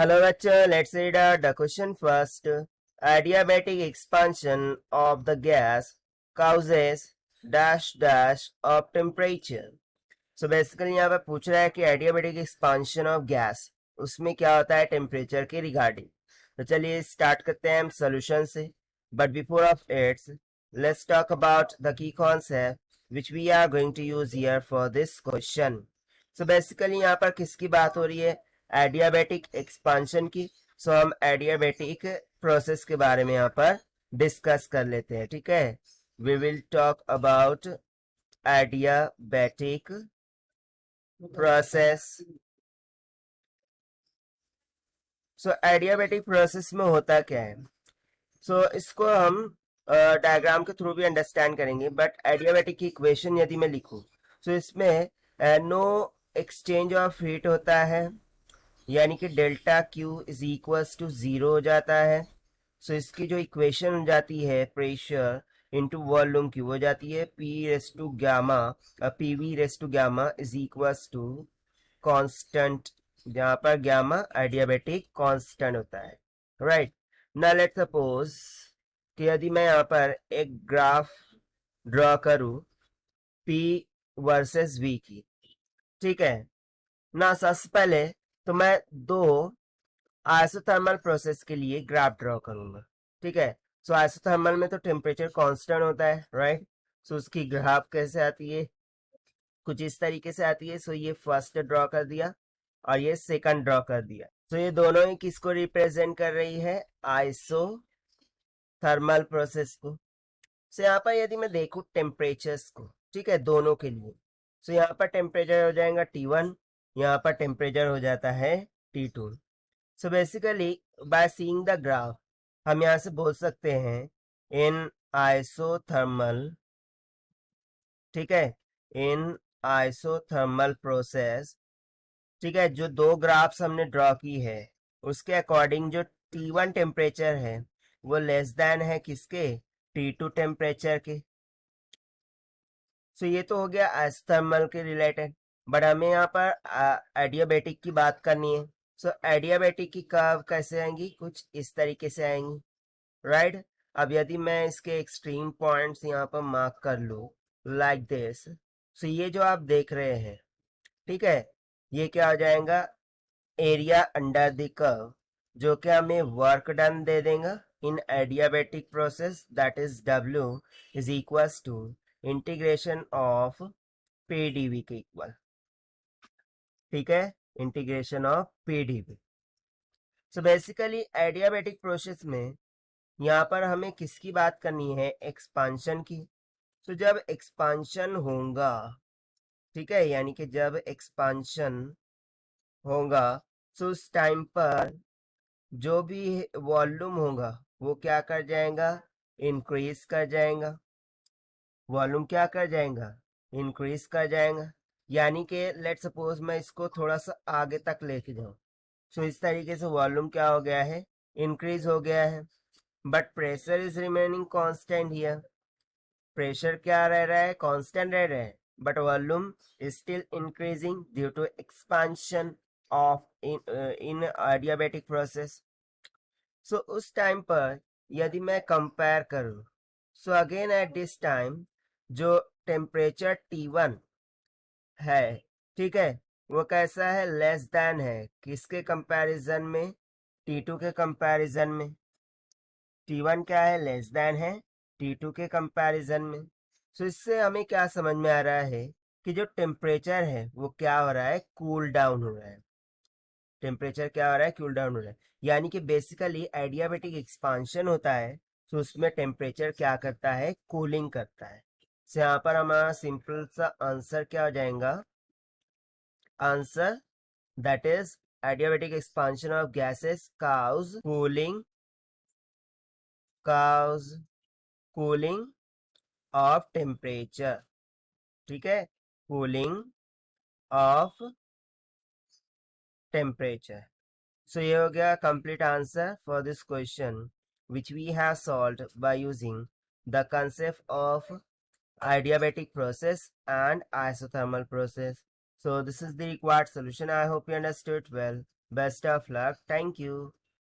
Hello bachcha, let's read out the question first. Adiabatic expansion of the gas causes dash dash of temperature. So basically यहाँ पे पूछ रहा है कि adiabatic expansion of gas उसमें क्या होता है टेम्परेचर के रिगार्डिंग. तो चलिए स्टार्ट करते हैं हम सोल्यूशन से. But before of it's let's talk about the key concept which we are going to use here for this question. So basically यहाँ पर किसकी बात हो रही है? एडियाबेटिक एक्सपांशन की. सो हम एडियाबेटिक प्रोसेस के बारे में यहाँ पर डिस्कस कर लेते हैं. ठीक है, we will talk about adiabatic process. So adiabatic process में होता क्या है? सो इसको हम डायग्राम के थ्रू भी अंडरस्टैंड करेंगे. बट एडियाबेटिक की इक्वेशन यदि मैं लिखूं सो इसमें नो एक्सचेंज ऑफ हीट होता है, यानी कि delta Q is equals to 0 हो जाता है. सो इसकी जो इक्वेशन हो जाती है प्रेशर इंटू वॉल्यूम क्यू हो जाती है P raise to gamma, P V raise to gamma is equals to constant, जहां पर गामा एडियाबेटिक कांस्टेंट होता है. राइट. नाउ लेट्स सपोज कि यदि मैं यहाँ पर एक ग्राफ ड्रॉ करूं पी वर्सेस वी की. ठीक है ना. सबसे पहले तो मैं दो आइसोथर्मल प्रोसेस के लिए ग्राफ ड्रॉ करूंगा. ठीक है. सो आइसोथर्मल में तो टेम्परेचर कांस्टेंट होता है, राइट. सो उसकी ग्राफ कैसे आती है? कुछ इस तरीके से आती है. सो ये फर्स्ट ड्रॉ कर दिया और ये सेकंड ड्रॉ कर दिया. तो ये दोनों ही किसको रिप्रेजेंट कर रही है? आइसोथर्मल प्रोसेस को. सो यहाँ पर यदि मैं देखूं टेम्परेचर्स को, ठीक है, दोनों के लिए. सो यहाँ पर टेम्परेचर हो जाएगा T1, यहाँ पर टेम्परेचर हो जाता है T2. So basically by seeing the graph हम यहाँ से बोल सकते हैं इन आइसोथर्मल, ठीक है, इन आइसोथर्मल प्रोसेस, ठीक है, जो दो ग्राफ्स हमने ड्रॉ की है उसके अकॉर्डिंग जो T1 टेम्परेचर है वो लेस देन है किसके? T2 टेम्परेचर के. सो ये तो हो गया आइसोथर्मल के रिलेटेड. बट हमें यहाँ पर एडियाबेटिक की बात करनी है. सो एडियाबेटिक की कर्व कैसे आएंगी? कुछ इस तरीके से आएंगी, राइट. अब यदि मैं इसके एक्सट्रीम पॉइंट्स यहाँ पर मार्क कर लूँ लाइक दिस, सो ये जो आप देख रहे हैं, ठीक है, ये क्या हो जाएगा? एरिया अंडर द कर्व, जो कि हमें वर्क डन दे देगा in adiabatic process, that is W is equals to integration of PdV के इक्वल. ठीक है, integration of PdV. So basically adiabatic process में यहाँ पर हमें किसकी बात करनी है? एक्सपांशन की. तो जब एक्सपांशन होगा, ठीक है, यानी कि जब एक्सपांशन होगा तो उस टाइम पर जो भी वॉल्यूम होगा वो क्या कर जाएगा? इंक्रीज कर जाएगा. वॉल्यूम क्या कर जाएगा? इंक्रीज कर जाएगा. यानी कि लेट सपोज मैं इसको थोड़ा सा आगे तक लेके जाऊं. सो इस तरीके से वॉल्यूम क्या हो गया है? इंक्रीज हो गया है. But pressure is remaining constant here. Pressure क्या रह रहा है? कांस्टेंट रह रहा है. But volume is still increasing due to expansion of in adiabatic process. So उस टाइम पर यदि मैं कंपेयर करूं, so again at this time जो टेम्परेचर T1 है, ठीक है, वो कैसा है? लेस देन है किसके कंपैरिजन में? T2 के कंपैरिजन में. T1 क्या है? लेस देन है T2 के कंपैरिजन में. सो इससे हमें क्या समझ में आ रहा है कि जो टेम्परेचर है वो क्या हो रहा है? कूल डाउन हो रहा है. टेम्परेचर क्या हो रहा है? कूल डाउन हो रहा है. यानी कि बेसिकली एडियाबेटिक एक्सपांशन होता है तो उसमें टेम्परेचर क्या करता है? कूलिंग करता है. सो यहाँ पर हमारा सिंपल सा आंसर क्या हो जाएगा? Answer that is adiabatic expansion of gases cause cooling of temperature. ठीक है, कूलिंग ऑफ टेम्परेचर. सो ये हो गया complete answer for this question which we have solved by using the concept of adiabatic process and isothermal process. So this is the required solution. I hope you understood well. Best of luck, thank you.